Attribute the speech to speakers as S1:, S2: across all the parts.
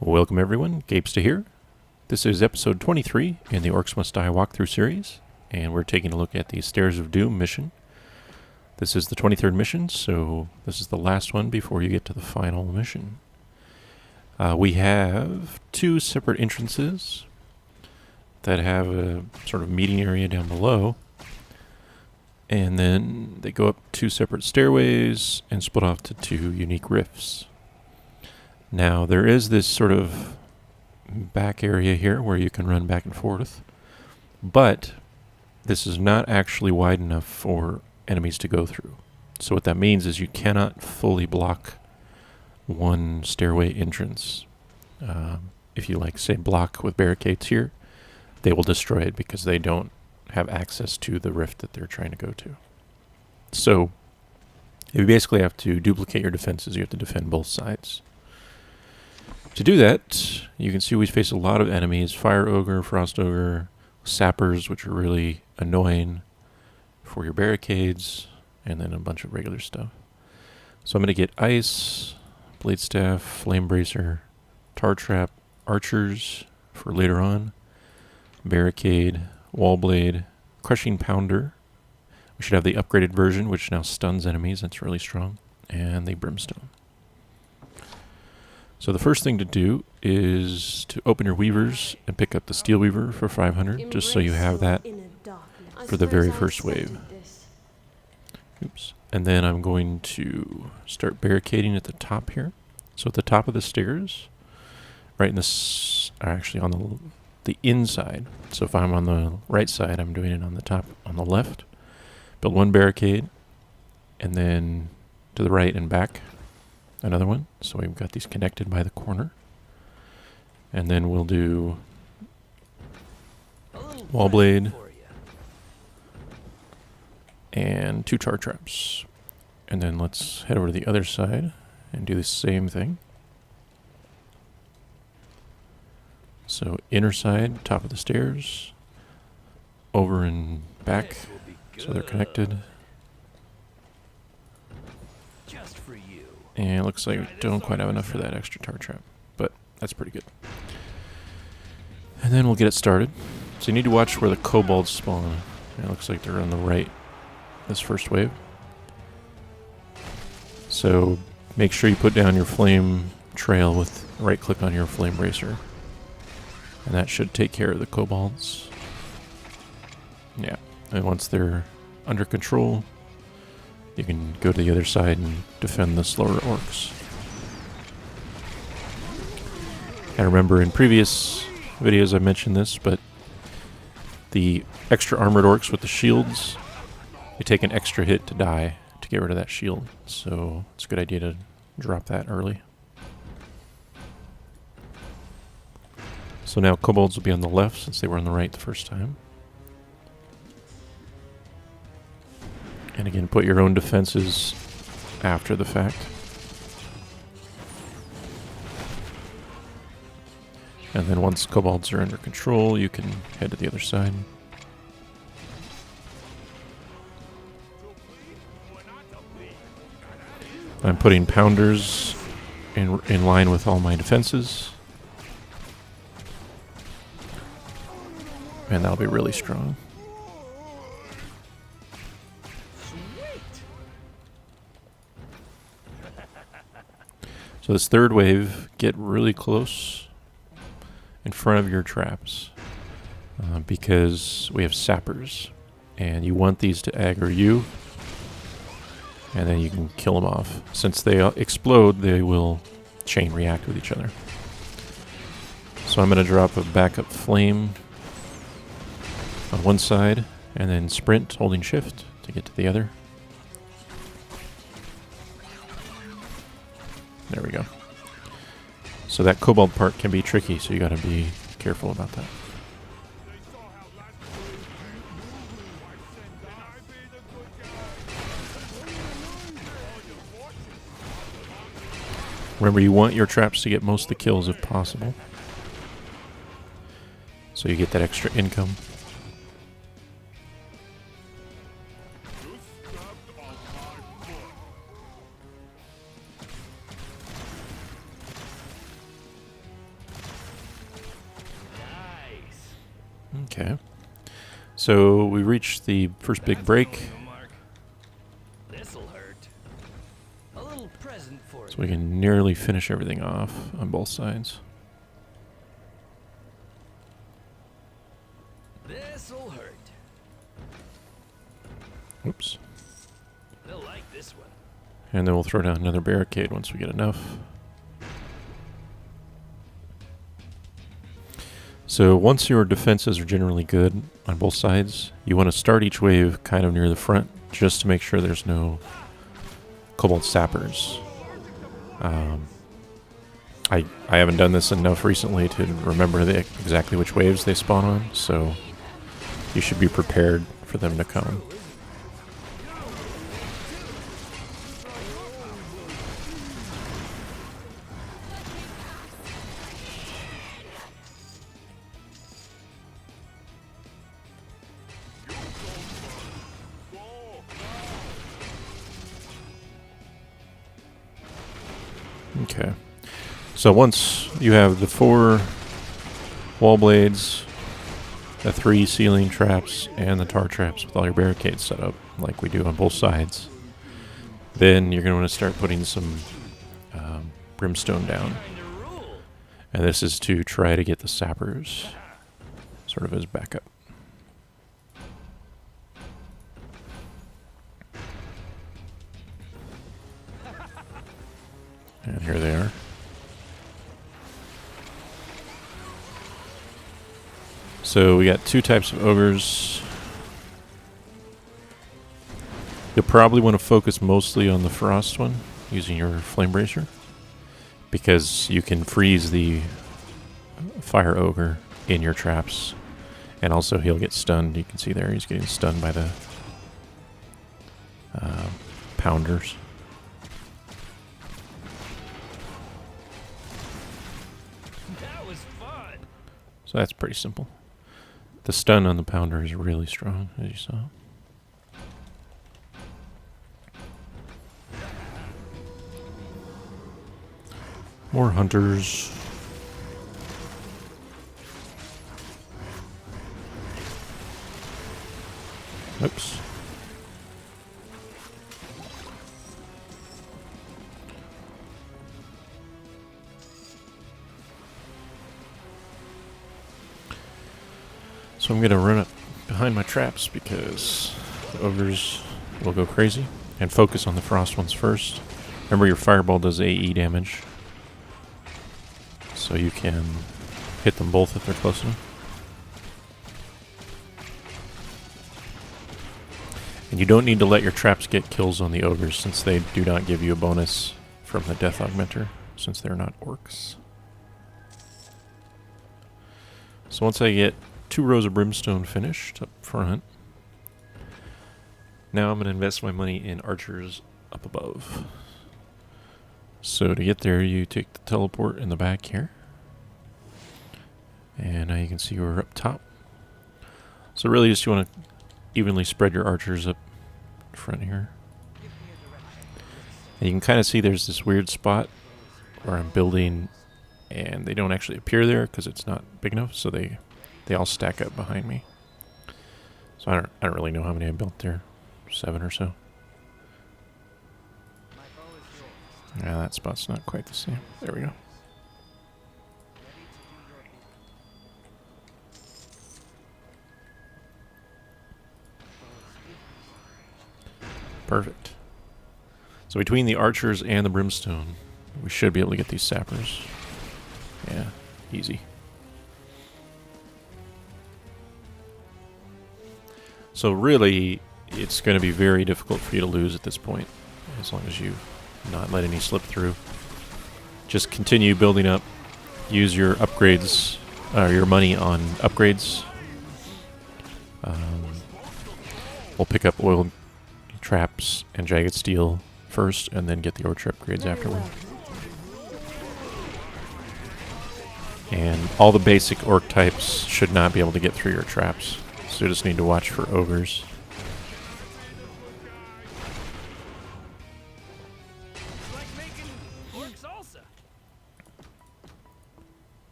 S1: Welcome everyone, gabestah here. This is episode 23 in the Orcs Must Die walkthrough series, and we're taking a look at the Stairs of Doom mission. This is the 23rd mission, so this is the last one before you get to the final mission. We have two separate entrances that have a sort of meeting area down below, and then they go up two separate stairways and split off to two unique rifts. Now, there is this sort of back area here where you can run back and forth, but this is not actually wide enough for enemies to go through. So what that means is you cannot fully block one stairway entrance. If you, say, block with barricades here, they will destroy it because they don't have access to the rift that they're trying to go to. So you basically have to duplicate your defenses. You have to defend both sides. To do that, you can see we face a lot of enemies: fire ogre, frost ogre, sappers, which are really annoying for your barricades, and then a bunch of regular stuff. So I'm going to get ice, blade staff, flame bracer, tar trap, archers for later on, barricade, wall blade, crushing pounder. We should have the upgraded version, which now stuns enemies. That's really strong. And the brimstone. So the first thing to do is to open your weavers and pick up the steel weaver for 500, just so you have that for the very first wave. Oops. And then I'm going to start barricading at the top here. So at the top of the stairs, right in this, actually on the inside. So if I'm on the right side, I'm doing it on the top, on the left. Build one barricade, and then to the right and back, another one. So we've got these connected by the corner. And then we'll do wall blade and two tar traps. And then let's head over to the other side and do the same thing. So inner side, top of the stairs, over and back, so they're connected. And it looks like we don't quite have enough for that extra tar trap, but that's pretty good. And then we'll get it started. So you need to watch where the kobolds spawn. And it looks like they're on the right, this first wave. So make sure you put down your flame trail with right click on your flame bracer. And that should take care of the kobolds. Yeah, and once they're under control, you can go to the other side and defend the slower orcs. I remember in previous videos I mentioned this, but the extra armored orcs with the shields, they take an extra hit to die to get rid of that shield. So it's a good idea to drop that early. So now kobolds will be on the left since they were on the right the first time. And again, put your own defenses after the fact. And then once kobolds are under control, you can head to the other side. I'm putting pounders in line with all my defenses. And that'll be really strong. So this third wave, get really close in front of your traps because we have sappers, and you want these to aggro you, and then you can kill them off. Since they explode, they will chain react with each other. So I'm going to drop a backup flame on one side, and then sprint holding shift to get to the other. There we go. So that kobold part can be tricky, so you gotta be careful about that. Remember, you want your traps to get most of the kills if possible, so you get that extra income. Okay. So we reached the first big break.
S2: This'll hurt. A little present for
S1: So we can nearly finish everything off on both sides.
S2: This'll hurt.
S1: Oops.
S2: They'll like this one.
S1: And then we'll throw down another barricade once we get enough. So once your defenses are generally good on both sides, you want to start each wave kind of near the front just to make sure there's no kobold sappers. I haven't done this enough recently to remember exactly which waves they spawn on, so you should be prepared for them to come. Okay. So once you have the 4 wall blades, the 3 ceiling traps, and the tar traps with all your barricades set up, like we do on both sides, then you're going to want to start putting some brimstone down. And this is to try to get the sappers sort of as backup. And here they are. So we got 2 types of ogres. You'll probably want to focus mostly on the frost one using your flame bracer, because you can freeze the fire ogre in your traps, and also he'll get stunned. You can see there he's getting stunned by the pounders.
S2: That was fun.
S1: So that's pretty simple. The stun on the pounder is really strong, as you saw. More hunters. Oops. So I'm going to run up behind my traps because the ogres will go crazy, and focus on the frost ones first. Remember, your fireball does AE damage, so you can hit them both if they're close enough. And you don't need to let your traps get kills on the ogres, since they do not give you a bonus from the death augmenter, since they're not orcs. So once I get 2 rows of brimstone finished up front, now I'm going to invest my money in archers up above. So to get there, you take the teleport in the back here. And now you can see we're up top. So really just you want to evenly spread your archers up front here. And you can kind of see there's this weird spot where I'm building, and they don't actually appear there because it's not big enough, so they all stack up behind me. So I don't really know how many I built there. 7 or so. Yeah, that spot's not quite the same. There we go. Perfect. So between the archers and the brimstone, we should be able to get these sappers. Yeah, easy. So really, it's going to be very difficult for you to lose at this point, as long as you not let any slip through. Just continue building up. Use your upgrades, your money on upgrades. We'll pick up oil traps and jagged steel first, and then get the orc upgrades afterward. And all the basic orc types should not be able to get through your traps, so you just need to watch for ogres.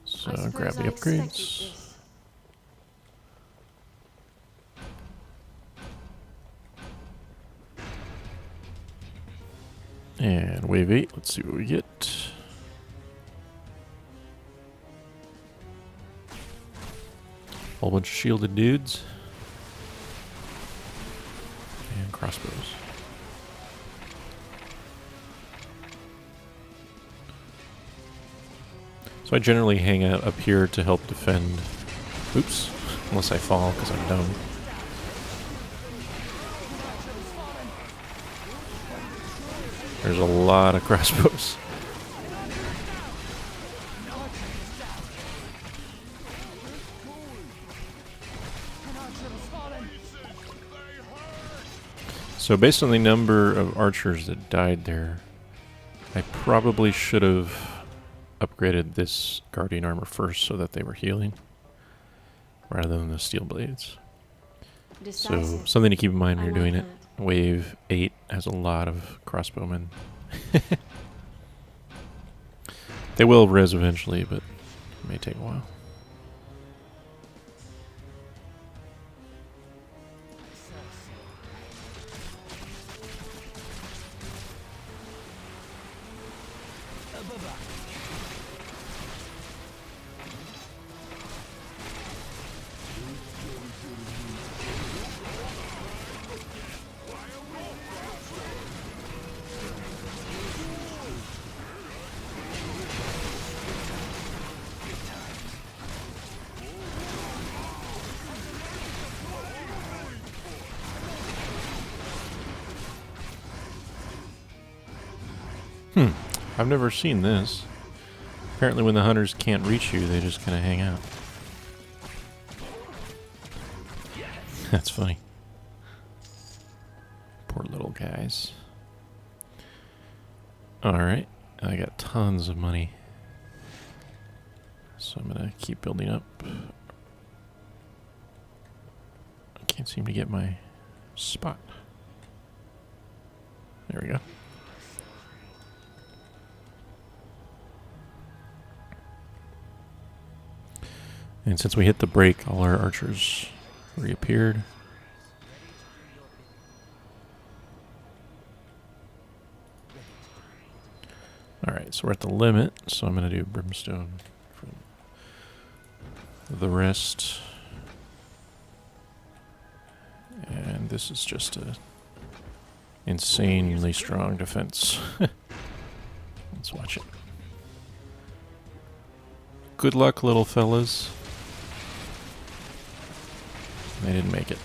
S1: So grab the upgrades. wave 8. Let's see what we get. Whole bunch of shielded dudes. And crossbows. So I generally hang out up here to help defend. Oops. Unless I fall because I'm dumb. There's a lot of crossbows. So based on the number of archers that died there, I probably should have upgraded this guardian armor first so that they were healing rather than the steel blades. So something to keep in mind when you're doing it. Wave 8 has a lot of crossbowmen. They will res eventually, but it may take a while. I've never seen this. Apparently when the hunters can't reach you, they just kind of hang out. That's funny. Poor little guys. Alright, I got tons of money. So I'm gonna keep building up. I can't seem to get my spot. There we go. And since we hit the break, all our archers reappeared. Alright, so we're at the limit, so I'm going to do brimstone for the rest. And this is just a insanely strong defense. Let's watch it. Good luck, little fellas. They didn't make it.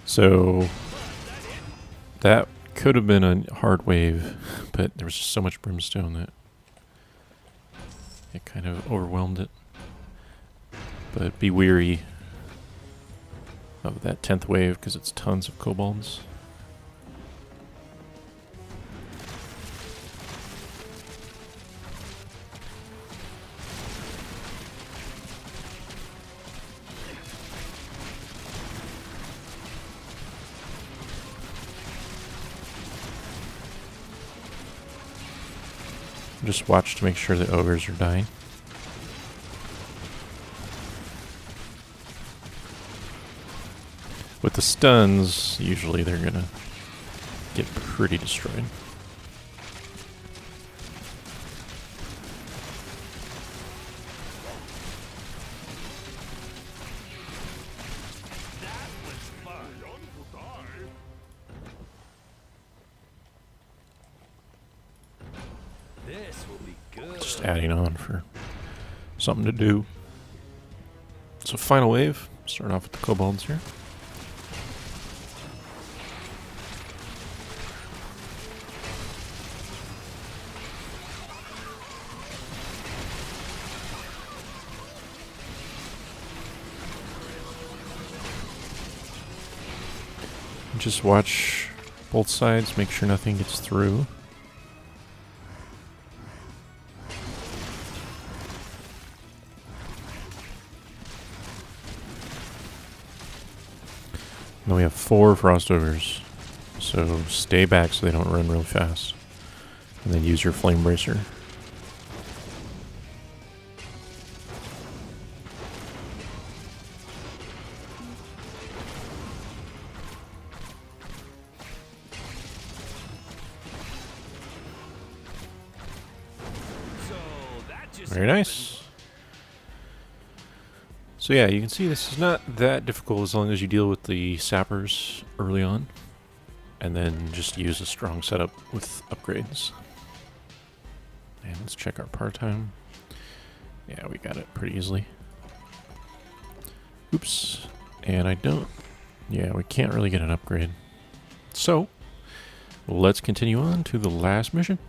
S1: So that could have been a hard wave, but there was just so much brimstone that it kind of overwhelmed it. But be weary of that 10th wave because it's tons of kobolds. Just watch to make sure the ogres are dying. With the stuns, usually they're gonna get pretty destroyed.
S2: This will be good.
S1: Just adding on for something to do. So final wave, starting off with the kobolds here. Just watch both sides, make sure nothing gets through. And then we have 4 frost ogres. So stay back so they don't run really fast. And then use your flame bracer.
S2: So that just
S1: Very nice. So yeah, you can see this is not that difficult as long as you deal with the sappers early on. And then just use a strong setup with upgrades. And let's check our par time. Yeah, we got it pretty easily. Oops. And I don't... Yeah, we can't really get an upgrade. So, let's continue on to the last mission.